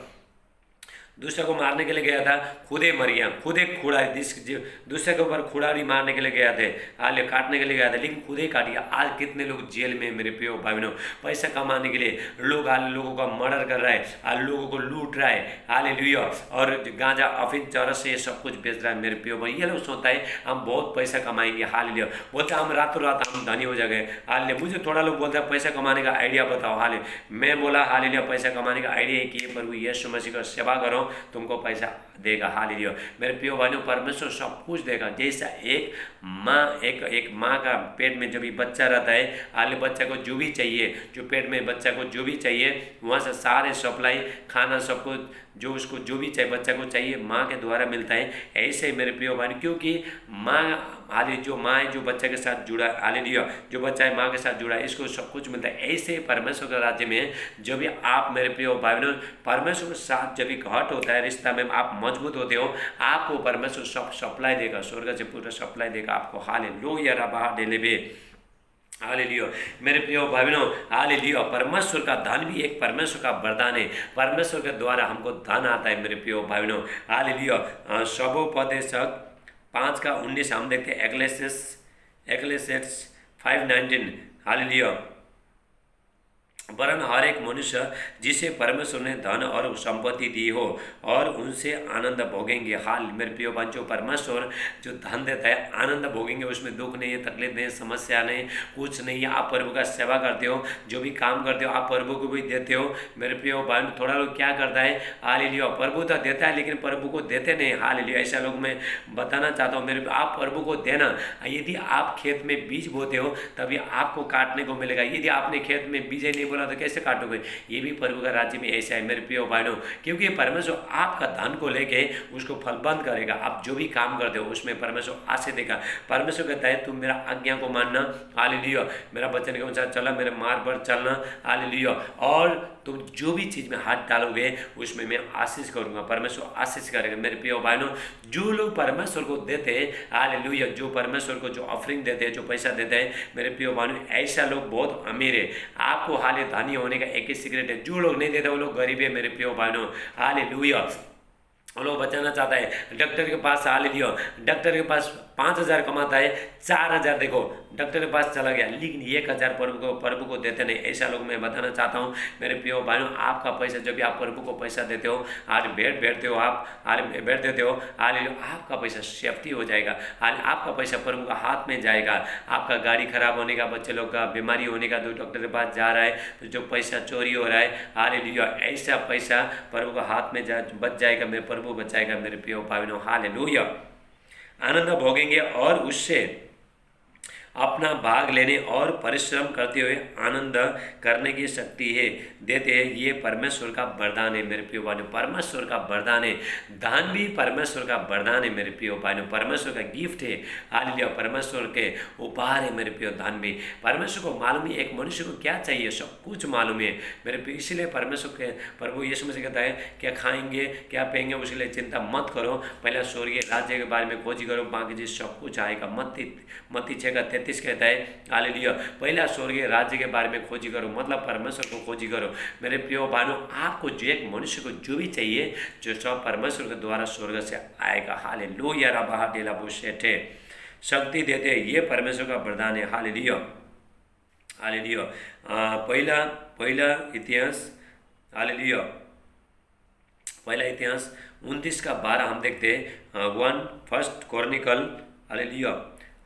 दूसरे को मारने के लिए गया था, खुदे मर गया, खुदे खुड़ा दूसरे के ऊपर खुड़ारी मारने के लिए गया थे, हाल काटने के लिए गया था लेकिन खुदे काट दिया। आज कितने लोग जेल में मेरे प्रियो भाई बहनों, पैसा कमाने के लिए हाल लोगों का मर्डर कर रहा है, हाल लोगों को लूट रहा है हालेलुया, और गांजा अफीम चरस से सब कुछ बेच रहा है मेरे प्रियो भाई। ये लोग सोचता है हम बहुत पैसा कमाएंगे हालेलुया, बोलते हम रातों रात हम धनी हो जाएंगे हालेलुया। मुझे थोड़ा लोग बोलता है पैसा कमाने का आइडिया बताओ हाले, मैं बोला हालेलुया पैसा कमाने का आइडिया है कि प्रभु यीशु मसीह का सेवा करो तुमको पैसा देगा हालेलुया। मेरे प्रियो भाइयों परमेश्वर सब कुछ देगा। जैसा एक माँ का पेट में जो भी बच्चा रहता है हाल बच्चा को जो भी चाहिए, जो पेट में बच्चा को जो भी चाहिए वहाँ से सारे सप्लाई खाना सब कुछ जो उसको जो भी चाहिए बच्चा को चाहिए माँ के द्वारा मिलता है। ऐसे ही मेरे प्रियो भाई क्योंकि माँ हाले जो माँ है जो बच्चे के साथ जुड़ा हालेलुया, जो बच्चा है माँ के साथ जुड़ा है इसको सब कुछ मिलता है। ऐसे ही परमेश्वर के राज्य में जब भी आप मेरे प्रियो भाई बहनों परमेश्वर के साथ जब भी घट होता है रिश्ता में आप मजबूत होते हो, आपको परमेश्वर सब सप्लाई देगा, स्वर्ग से पूरा सप्लाई देगा आपको। हालेलुया रबा डेलेबे हालेलुया। मेरे प्रियो भाई बहनों हालेलुया, परमेश्वर का धन भी एक परमेश्वर का वरदान है, परमेश्वर के द्वारा हमको धन आता है मेरे प्रियो भाई बहनों हालेलुया। सबोपदेशक 5:19 हम देखते हैं एक्लेसियस 5:19 हालेलुया। वरन हर एक मनुष्य जिसे परमेश्वर ने धन और संपत्ति दी हो और उनसे आनंद भोगेंगे। हाल मेरे प्रियो बच्चों परमेश्वर जो धन देता है आनंद भोगेंगे, उसमें दुख नहीं है, तकलीफ नहीं है, समस्या नहीं, कुछ नहीं है। आप प्रभु का सेवा करते हो, जो भी काम करते हो आप प्रभु को भी देते हो मेरे प्रियो भाई। थोड़ा लोग क्या करता है हालेलुया, प्रभु तो देता है लेकिन प्रभु को देते नहीं हालेलुया। ऐसा लोग मैं बताना चाहता हूँ मेरे आप प्रभु को देना। यदि आप खेत में बीज बोते हो तभी आपको काटने को मिलेगा, यदि आपने खेत में बीज नहीं बोला तो कैसे काटोगे। ये भी प्रभु का राज्य में ऐसा है मेरे प्रियो भाइयों, क्योंकि परमेश्वर आपका धन को लेके उसको फलबंद करेगा। आप जो भी काम करते हो उसमें परमेश्वर आशीष देगा। परमेश्वर कहता है तुम मेरा आज्ञा को मानना हालेलुया, मेरा वचन के अनुसार चलना, मेरे मार्ग पर चलना हालेलुया, और तुम जो भी चीज़ में हाथ डालोगे उसमें मैं आशीष करूँगा, परमेश्वर आशीष करेगा। मेरे प्रियो भाइयों जो लोग परमेश्वर को देते हैं हालेलुया, जो परमेश्वर को जो ऑफरिंग देते हैं, जो पैसा देते हैं मेरे प्रियो भाइयों ऐसा लोग बहुत अमीर है। आपको हाले धनी होने का एक ही सीक्रेट है, जो लोग नहीं देते वो लोग गरीब है मेरे प्रियो भाइयों हालेलुया। वो लोग बचाना चाहता है डॉक्टर के पास हालेलुया, डॉक्टर के पास 5,000 कमाता है, 4,000 देखो डॉक्टर के पास चला गया लेकिन 1,000 प्रभु को देते नहीं। ऐसा लोग मैं बताना चाहता हूँ मेरे प्रियो भाइयों, आपका पैसा जब भी आप प्रभु को पैसा देते हो आज बैठते हो आप बैठ देते हो हालेलुया, आपका पैसा सेफ्टी हो जाएगा। आपका पैसा प्रभु का हाथ में जाएगा। आपका गाड़ी खराब होने का, बच्चे लोग का बीमारी होने का, जो डॉक्टर के पास जा रहा है तो जो पैसा चोरी हो रहा है हालेलुया, ऐसा पैसा प्रभु का हाथ में बच जाएगा, मेरे प्रभु बचाएगा मेरे प्रियो भाइयों हालेलुया। आनंद भोगेंगे और उससे अपना भाग लेने और परिश्रम करते हुए आनंद करने की शक्ति है देते हैं। ये परमेश्वर का वरदान है मेरे प्रिय भाइयों, परमेश्वर का वरदान है। दान भी परमेश्वर का वरदान है मेरे प्रिय भाइयों, परमेश्वर का गिफ्ट है। हालेलुया, परमेश्वर के उपहार है मेरे प्रिय। दान भी परमेश्वर को मालूम है, एक मनुष्य को क्या चाहिए सब कुछ मालूम है मेरे प्रिय। इसलिए परमेश्वर के प्रभु यीशु मसीह कहता है क्या खाएंगे क्या पेंगे उसके लिए चिंता मत करो, पहले स्वर्गीय राज्य के बारे में खोजी करो, बाकी चीज सब कुछ आएगा। मत्ती 6:33 कहता है हालेलुया, पहला स्वर्गीय राज्य के बारे में खोजी करो, मतलब परमेश्वर को खोजी करो मेरे प्रिय भाइयों। आपको जो एक मनुष्य को जो भी चाहिए जो सब परमेश्वर के द्वारा स्वर्ग से आएगा। हालेलुया, रबा डेला बुशेटे शक्ति देते, ये परमेश्वर का वरदान है। Hallelujah, hallelujah. पहला इतिहास, हालेलुया, पहला इतिहास 29:12 हम देखते हैं। 1 क्रॉनिकल, हालेलुया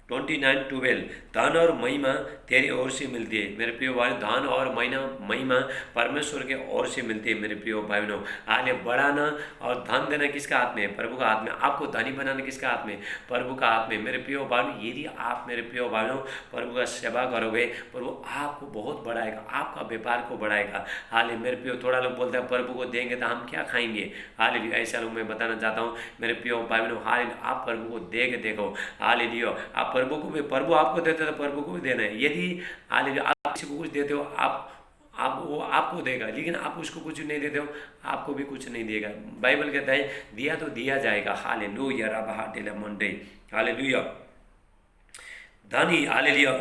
29:12 धन और महिमा तेरी ओर से मिलती है मेरे प्रिय भाई। धन और महिमा परमेश्वर के ओर से मिलती है मेरे प्रिय भाई बहनों। आगे बढ़ाना और धन देना किसका हाथ में है? प्रभु का हाथ में। आपको धनी बनाना किसका हाथ में? प्रभु का हाथ में मेरे प्रिय भाई। यदि आप मेरे प्रिय भाइयों प्रभु का सेवा करोगे, प्रभु आपको बहुत बढ़ाएगा, आपका व्यापार को बढ़ाएगा। हाल मेरे प्रिय, थोड़ा लोग बोलते हैं प्रभु को देंगे तो हम क्या खाएंगे। हाल ऐसा लोग मैं बताना चाहता हूँ मेरे प्रिय भाई बहनों, हाल आप प्रभु को दे के देखो। हाल आप प्रभु को भी, प्रभु आपको देते तो प्रभु को भी देना है। यदि हाल आप किसी को कुछ देते हो आप वो आपको देगा, लेकिन आप उसको कुछ नहीं देते हो आपको भी कुछ नहीं देगा। बाइबल कहता है दिया तो दिया जाएगा। हालेलुया, रबा डेला मंडे, हालेलुया। धनी, हालेलुया,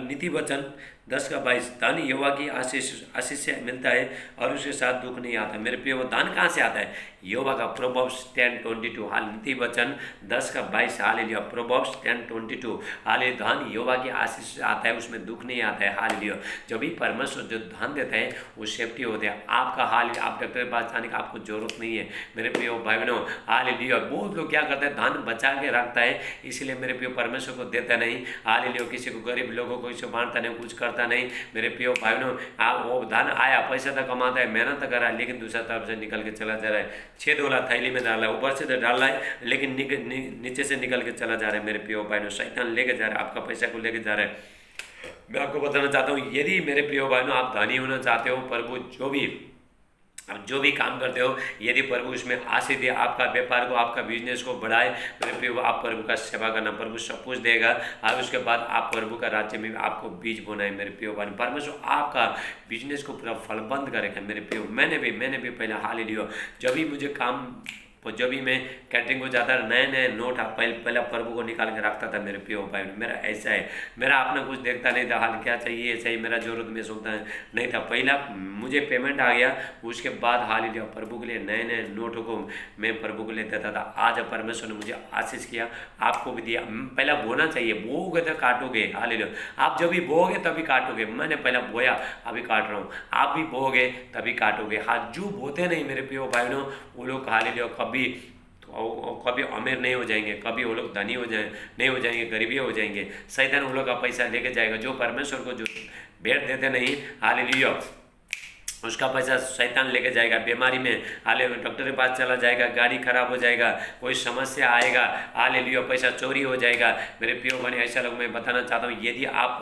नीति वचन 10:22 धन यहोवा की आशीष से मिलता है और उसके साथ दुख नहीं आता। मेरे प्रिय, वो धन कहाँ से आता है? यहोवा का। प्रोवर्ब्स 10:22 हाल नीति वचन 10:22 हालेलुया। प्रोवर्ब्स 10:22 हाले धन यहोवा की आशीष से आता है, उसमें दुख नहीं आता है। हालेलुया। जब भी परमेश्वर जो धन देता है वो सेफ्टी होता है आपका। हाल आप डॉक्टर के पास जाने की आपको जरूरत नहीं है मेरे प्रिय भाई बहनों। हालेलुया। बहुत लोग क्या करते हैं, धन बचा के रखता है, इसलिए मेरे प्रिय परमेश्वर को देता नहीं। हालेलुया। किसी को, गरीब लोगों को किसी को बांटता नहीं, कुछ करता नहीं मेरे प्रिय भाई बहनों। वो धन आया, पैसा तो कमाता है, मेहनत कर रहा है, लेकिन दूसरा तरफ से निकल के चला जा रहा है। 6 वाला थैली में डाला है, ऊपर से तो डाल रहा है लेकिन नीचे से निकल के चला जा रहा है मेरे प्रिय भाई बहनों। शैतान लेके जा रहा है, आपका पैसा को लेके जा रहा है। मैं आपको बताना चाहता हूँ यदि मेरे प्रिय भाई बहनों आप धनी होना चाहते हो, प्रभु जो भी काम करते हो, यदि प्रभु उसमें आशीष दे, आपका व्यापार को, आपका बिजनेस को बढ़ाए मेरे प्रिय, आप प्रभु का सेवा करना, प्रभु सब कुछ देगा। और उसके बाद आप प्रभु का राज्य में आपको बीज बोना है मेरे प्रिय भाई। परमेश्वर आपका बिजनेस को पूरा फलबंद करेगा मेरे प्रिय। मैंने भी पहले हालेलुया, जब भी मुझे काम, जब भी मैं कैटरिंग को जाता था, नए नए नोट पहले प्रभु को निकाल के रखता था मेरे प्रिय भाई। मेरा ऐसा है, मेरा अपना कुछ देखता नहीं था, हाल क्या चाहिए चाहिए मेरा जरूरत में सोचता नहीं था। पहला मुझे पेमेंट आ गया, उसके बाद हालेलुया प्रभु के लिए नए नए नोटों को मैं प्रभु को ले देता था। आज परमेश्वर ने मुझे आशीष किया, आपको भी दिया। पहला बोना चाहिए, बोओगे तो काटोगे। हालेलुया। आप जब भी बोओगे तभी काटोगे। मैंने पहला बोया, अभी काट रहा हूँ। आप भी बोओगे तभी काटोगे। हाथ जो बोते नहीं मेरे प्रिय भाई बहनों, वो लोग हालेलुया कभी अमीर नहीं हो जाएंगे, कभी वो लोग धनी नहीं हो जाएंगे, गरीबी हो जाएंगे। शैतान वो लोग का पैसा लेके जाएगा। जो परमेश्वर को जो भेंट देते नहीं, हालेलुया, उसका पैसा शैतान लेके जाएगा। बीमारी में हाले डॉक्टर के पास चला जाएगा, गाड़ी खराब हो जाएगा, कोई समस्या आएगा, हालेलुया पैसा चोरी हो जाएगा मेरे प्रिय बने। ऐसा लोग मैं बताना चाहता हूँ यदि आप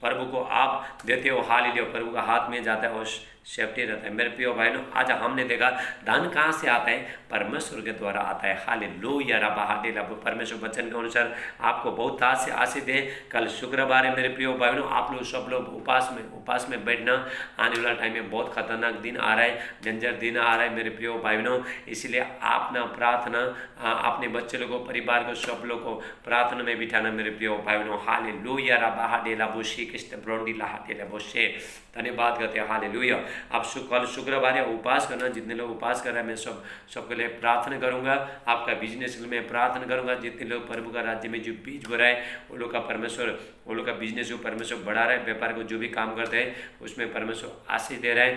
प्रभु को आप देते हो, हालेलुया प्रभु का हाथ में जाता है और सेफ्टी रहता है मेरे प्रिय भाइयों। आज हमने देखा धन कहाँ से आता है? परमेश्वर के द्वारा आता है। हालेलुया, रबा हालेलुया। परमेश्वर वचन के अनुसार आपको बहुत आशीष दे। कल शुक्रवार है मेरे प्रिय भाइयों, आप लोग सब लोग उपास में बैठना। आने वाला टाइम में बहुत खतरनाक दिन आ रहा है, डेंजर दिन आ रहा है मेरे प्रिय भाइयों। इसलिए आप ना प्रार्थना, अपने बच्चे लोगों को, परिवार को, सब लोग को प्रार्थना में बिठाना मेरे प्रिय भाइयों। हालेलुया, रबा हालेलुया बोशी किस्त ब्रोंडी ला हालेलुया बोशे। धन्यवाद करते हैं। हालेलुया। आप कल शुक्रवार है, उपवास करना। जितने लोग उपवास कर रहे हैं मैं सबके लिए प्रार्थना करूंगा। आपका बिजनेस के लिए मैं प्रार्थना करूंगा। जितने लोग प्रभु का राज्य में जो बीज बो रहा है वो लोग का परमेश्वर, वो लोग का बिजनेस को परमेश्वर बढ़ा रहा है। व्यापार को जो भी काम करते हैं उसमें परमेश्वर आशीष दे रहा है।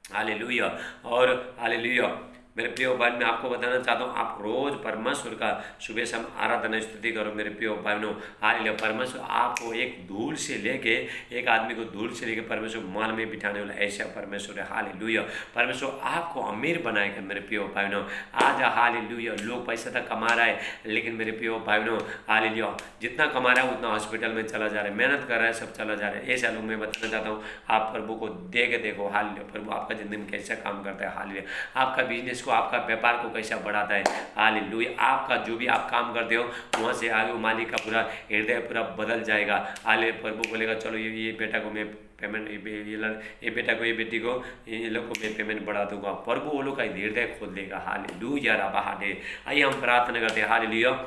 हालेलुया। और हालेलुया मेरे प्रिय भाई, मैं आपको बताना चाहता हूँ, आप रोज परमेश्वर का सुबह शाम आराधना स्तुति करो मेरे प्रिय भाइयों। हालेलुया। परमेश्वर आपको एक धूल से लेके, एक आदमी को धूल से लेके परमेश्वर मान में बिठाने वाला ऐसा परमेश्वर है। हालेलुया। परमेश्वर आपको अमीर बनाएगा मेरे प्रिय भाइयों। आज हालेलुया, लोग पैसा तक कमा रहा है, लेकिन मेरे प्रिय भाइयों हालेलुया, जितना कमा रहा है उतना हॉस्पिटल में चला जा रहा है, मेहनत कर रहा है, सब चला जा रहा है। ऐसा लोग मैं बताना चाहता हूँ, आप प्रभु को दे के देखो। हालेलुया। प्रभु आपका जिंदगी में कैसा काम करता है। हालेलुया। आपका बिजनेस को, आपका व्यापार को कैसा बढ़ाता है। हालेलुया। आपका जो भी आप काम करते हो वहाँ से आगे मालिक का पूरा हृदय पूरा बदल जाएगा। हालेलुया। प्रभु बोलेगा चलो ये बेटा को मैं पेमेंट, ये बेटा को, ये बेटी को, ये लोग को मैं पेमेंट बढ़ा दूंगा। प्रभु वो लोग का हृदय खोल देगा। हालेलुया। रबा हाडे। आइए हम प्रार्थना करते हैं। हालेलुया।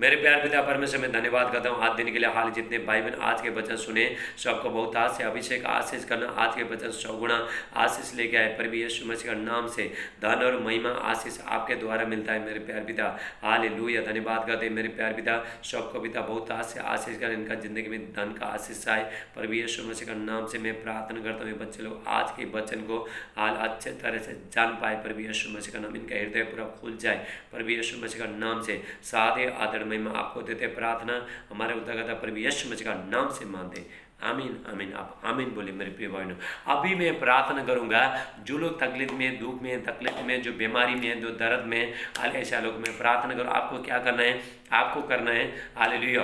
मेरे प्यार पिता परमेश्वर में धन्यवाद करता हूँ आज दिन के लिए। हाल जितने भाई बहन आज के वचन सुने सबको बहुत आज से अभिषेक आशीष करना, आज के वचन 100 गुना आशीष लेके आए। प्रभु यीशु मसीह का नाम से धन और महिमा आशीष आपके द्वारा मिलता है मेरे प्यार पिता। हालेलुया। धन्यवाद करते हैं मेरे प्यार पिता। सबको पिता बहुत आज से आशीष कर, इनका जिंदगी में धन का आशीष आए। प्रभु यीशु मसीह का नाम से मैं प्रार्थना करता हूँ बच्चे लोग आज के वचन को हाल अच्छे तरह से जान पाए। प्रभु यीशु मसीह का नाम, इनका हृदय पूरा खुल जाए। प्रभु यीशु मसीह का नाम से सादे आदर महिमा आपको देते प्रार्थना हमारे उद्धारकर्ता प्रभु यीशु मसीह का नाम से मानते। आमीन आमीन। आप आमीन बोले मेरे प्रिय भाइयों। अभी मैं प्रार्थना करूंगा, जो लोग तकलीफ में, दुख में, तकलीफ में, जो बीमारी में, जो दर्द में, ऐसा लोग मैं प्रार्थना करूँ। आपको क्या करना है, आपको करना है हालेलुया,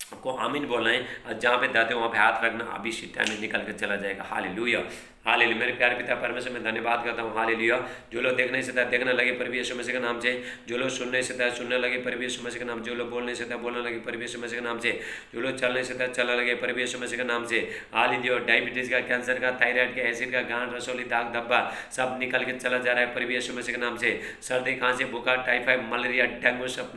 आपको आमीन बोलना है। जहाँ पे दाते वहाँ पे हाथ रखना, अभी इसी टाइम में निकल कर चला जाएगा। हालेलुया। हालेलुया। मेरे प्यारे पिता परमेश्वर में धन्यवाद करता हूँ। हालेलुया। जो लोग देखने से था देखने लगे प्रभु यीशु मसीह के नाम से, जो लोग सुनने से था सुनने लगे प्रभु यीशु मसीह के नाम, जो लोग बोलने से था बोलने लगे प्रभु यीशु मसीह के नाम से, जो लोग चलने से था चलने लगे प्रभु यीशु मसीह के नाम से। हालेलुया। डायबिटीज का, कैंसर का, थायराइड का, एसिड का, गांठ, रसोली, दाग धब्बा सब निकल के चला जा रहा है प्रभु यीशु मसीह के नाम से। सर्दी, खांसी, बुखार, टाइफाइड, मलेरिया, डेंगू सब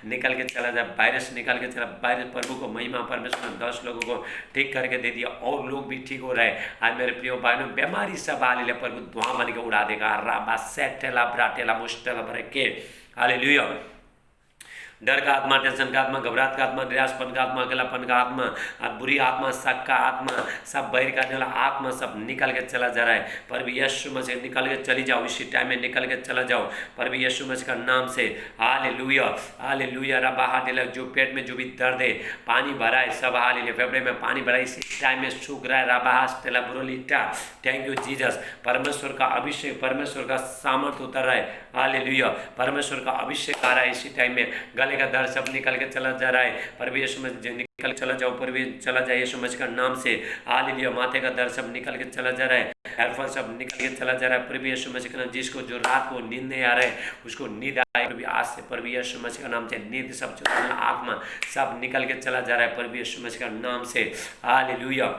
निकल के चला जाए। वायरस निकल के चला। वायरस प्रभु को महिमा परमेश्वर ने 10 लोगों को ठीक करके दे दिया और लोग भी ठीक हो रहे हैं। आज मेरे प्रिय भाइयों, बीमारी सब हालेलुया प्रभु धुआं बन के उड़ा देगा। राबा सेटेला ब्राटेला मुश्टेला भरके। हालेलुया। डर का आत्मा, टेंशन का आत्मा, घबराहट का आत्मा, निराशपन का आत्मा, अकेलापन का आत्मा, बुरी आत्मा, शक का आत्मा, सब बैर करने वाला आत्मा सब निकल के चला जा रहा है। प्रभु यीशु मसीह निकल के चली जाओ, इसी टाइम में निकल के चला जाओ प्रभु यीशु मसीह का नाम से। हालेलुया। हालेलुया। रबा हाडेला। जो पेट में जो भी दर्द है, पानी भरा है सब, हालेलुया, फेफड़े में पानी भरा है, इसी टाइम में सूख रहा है। रबा हास्टेला ब्रोलिटा। Thank you Jesus. परमेश्वर का अभिषेक, परमेश्वर का सामर्थ उतर रहा है। हालेलुया। परमेश्वर का अभिषेक आ रहा है इसी टाइम में। गले का दर्द सब निकल के चला जा रहा है प्रभु यीशु मसीह, निकल चला जाओ प्रभु, चला जाए यीशु मसीह का नाम से। हालेलुया। माथे का दर्द सब निकल के चला जा रहा है, हेयरफॉल सब निकल के चला जा रहा है प्रभु यीशु मसीह का नाम। जिसको जो रात को नींद नहीं आ रहा है उसको नींद आए प्रभु आज से प्रभु यीशु मसीह का नाम से। नींद सब जो आत्मा सब निकल के चला जा रहा है प्रभु यीशु मसीह का नाम से। हालेलुया।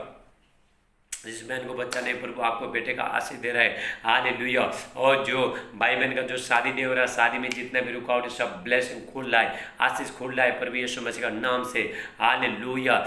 जिस बहन को बच्चा नहीं प्रभु आपको बेटे का आशीष दे रहा है। हालेलुया। और जो भाई बहन का जो शादी नहीं हो रहा, शादी में जितने भी रुकावट है सब ब्लेसिंग खुल रहा है, आशीष खुल रहा है प्रभु यीशु मसीह का नाम से। हालेलुया।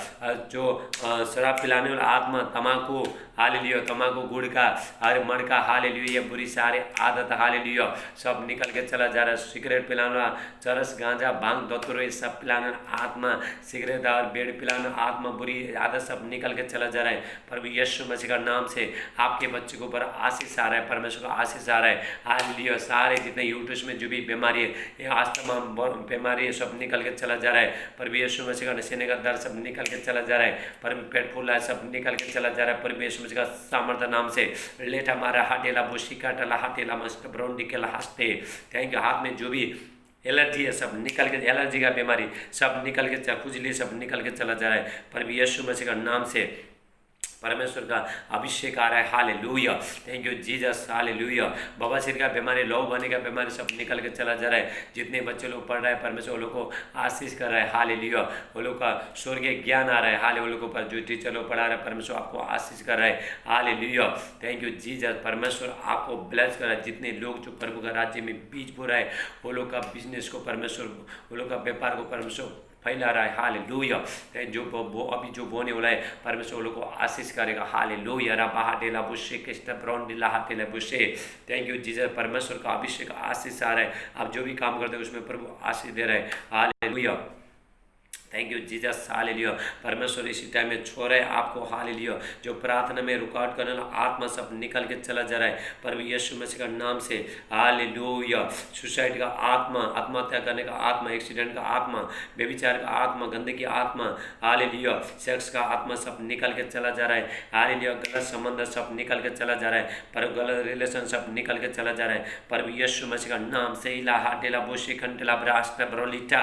जो शराब पिलाने वाला आत्मा, तम्बाकू, हालेलुया, तम्बाकू, गुड़ का, हर मर का, हालेलुया, बुरी सारे आदत, हालेलुया, सब निकल के चला जा रहा है। सिगरेट पिलाना, चरस, गांजा, भांग, धतूर, ये सब पिलाना आत्मा, सिगरेट और बेड़ पिलाना आत्मा, बुरी आदत सब निकल के चला जा रहा है प्रभु यीशु मसीह का नाम से। आपके बच्चे के ऊपर आशीष आ रहा है, परमेश्वर का आशीष आ रहा है। हालेलुया। सारे जितने यूट्यूब में जो भी बीमारी है, ये आज तमाम बीमारी है सब निकल के चला जा रहा है प्रभु यीशु मसीह का। सीने का दर्द सब निकल के चला जा रहा है, पर पेट फूला है सब निकल के चला जा रहा है प्रभु यीशु का सामर्थ्य नाम से। लेटा मारा हाटेला बुशिका टला हाटेला मस्त ब्राउंडी के हंसते। Thank you. हाथ में जो भी एलर्जी है सब निकल के, एलर्जी का बीमारी सब निकल के, खुजली सब निकल के चला जा रहा है प्रभु यीशु मसीह का नाम से। परमेश्वर का अभिषेक आ रहा है। Hallelujah. Thank you Jesus. Hallelujah. बवासीर का बीमारी, लहू बने का बीमारी सब निकल के चला जा रहा है। जितने बच्चे लोग पढ़ रहे हैं परमेश्वर वो लोग को आशीष कर रहा है। हालेलुया। वो लोग का स्वर्गीय ज्ञान आ रहा है। हाले वो लोगों पर जो टीचर लोग पढ़ा रहे हैं परमेश्वर आपको आशीष कर रहा है। हालेलुया। Thank you Jesus. परमेश्वर आपको ब्लेस कर रहा है। जितने लोग जो प्रभु का राज्य में बीज बो रहा है वो लोग का बिजनेस को परमेश्वर, वो लोग का व्यापार को परमेश्वर फैला रहा है। हालेलुया। जो अभी जो बोने वाला है परमेश्वर लोग को आशीष करेगा। हालेलुया। रबा हाटेला बुशे केस्टा ब्राउन डिला हाटेला बुशे। Thank you Jesus. परमेश्वर का अभिषेक आशीष आ रहा है। आप जो भी काम करते हैं उसमें प्रभु आशीष दे रहे हैं। Hallelujah. Thank you Jesus, hallelujah. परमेश्वर इसी टाइम में छो रहे आपको, हालेलुया। जो प्रार्थना में रुकावट करने वाला आत्मा सब निकल के चला जा रहा है प्रभु यीशु मसीह का नाम से, हालेलुया। सुसाइड का आत्मा, आत्महत्या करने का आत्मा, एक्सीडेंट का आत्मा, व्यभिचार का आत्मा, गंदगी की आत्मा, हालेलुया, सेक्स का आत्मा सब निकल के चला जा रहा है, हालेलुया। गलत संबंध सब निकल के चला जा रहा है, पर गलत रिलेशन सब निकल के चला जा रहा है प्रभु यीशु मसीह का नाम से। इला हाटेला बोशी खंटेला ब्रास्टा ब्रोलिटा,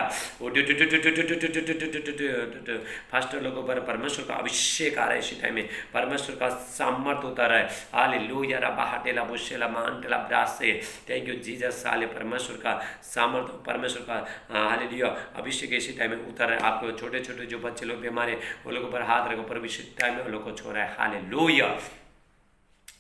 फास्टर लोगों पर परमेश्वर का अभिषेक आ रहा है इसी टाइम में, परमेश्वर का सामर्थ्य उतर रहा है, हालेलुया। रबा हाटेला बोशेला मांटेला ब्रास से, थैंक यू जीसस, हाले परमेश्वर का सामर्थ्य, परमेश्वर का हालेलुया अभिषेक इसी टाइम में उतर रहा है। आपको छोटे छोटे जो बच्चे लोग बीमार है वो लोगों पर हाथ रखो, पर इसी टाइम में वो लोग को छो रहा है, हालेलुया।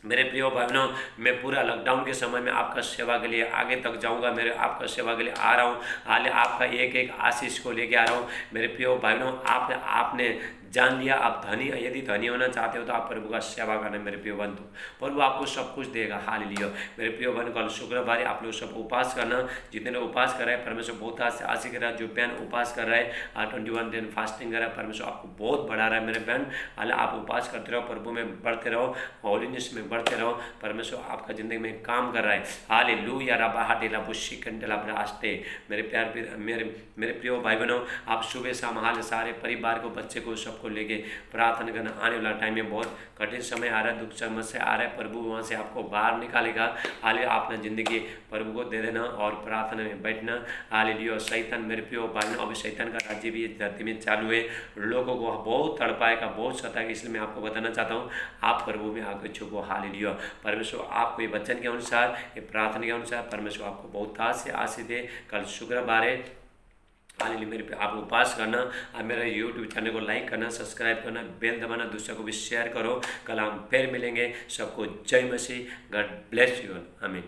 मेरे प्रिय भाइयों, मैं पूरा लॉकडाउन के समय में आपका सेवा के लिए आगे तक जाऊंगा, मेरे आपका सेवा के लिए आ रहा हूँ, हाल आपका एक एक आशीष को लेके आ रहा हूँ। मेरे प्रिय भाइयों, आपने जान लिया आप धनी, यदि धनी होना चाहते हो तो आप प्रभु का सेवा करना मेरे प्रिय बंधु, प्रभु आपको सब कुछ देगा, हालेलुया। मेरे प्रिय बंधु, कल शुक्रवार आप लोग सब उपवास करना, जितने लोग उपवास कर रहे हैं परमेश्वर बहुत आशीष कर रहा है। जो बहन उपवास कर रहा है 21 दिन फास्टिंग कर रहा है, परमेश्वर आपको बहुत बढ़ा रहा है मेरे बहन, हाल आप उपवास करते रहो, प्रभु में बढ़ते रहो, हॉलीनेस में बढ़ते रहो, परमेश्वर आपका जिंदगी में काम कर रहा है, हालेलुया। रबा हाटेला बुशी कंटेला ब्रास्टे। मेरे प्यार मेरे प्रिय भाई बहनों, आप सुबह शाम हाल सारे परिवार को, बच्चे को, सबको लेके प्रार्थना करना। आने वाला टाइम में बहुत कठिन समय आ रहा है, दुख समस्या आ रहा है, प्रभु वहाँ से आपको बाहर निकालेगा, हाल आप अपना जिंदगी प्रभु को दे देना और प्रार्थना में बैठना, हालेलुया। शैतान मेरे प्रिय भाई, अभी शैतान का राज्य भी इस धरती में चालू है, लोगों को बहुत तड़पाएगा, बहुत सताएगा, इसलिए मैं आपको बताना चाहता हूँ आप प्रभु में आगे झुको, हालेलुया। परमेश्वर आपको ये वचन के अनुसार, ये प्रार्थना के अनुसार परमेश्वर आपको बहुत आशीष दे। कल शुक्रवार है, हालेलुया। मेरे पे आप उपवास करना, आप मेरे यूट्यूब चैनल को लाइक करना, सब्सक्राइब करना, बेल दबाना, दूसरे को भी शेयर करो। कल हम फिर मिलेंगे। सबको जय मसीह, गॉड ब्लेस यू, आमीन।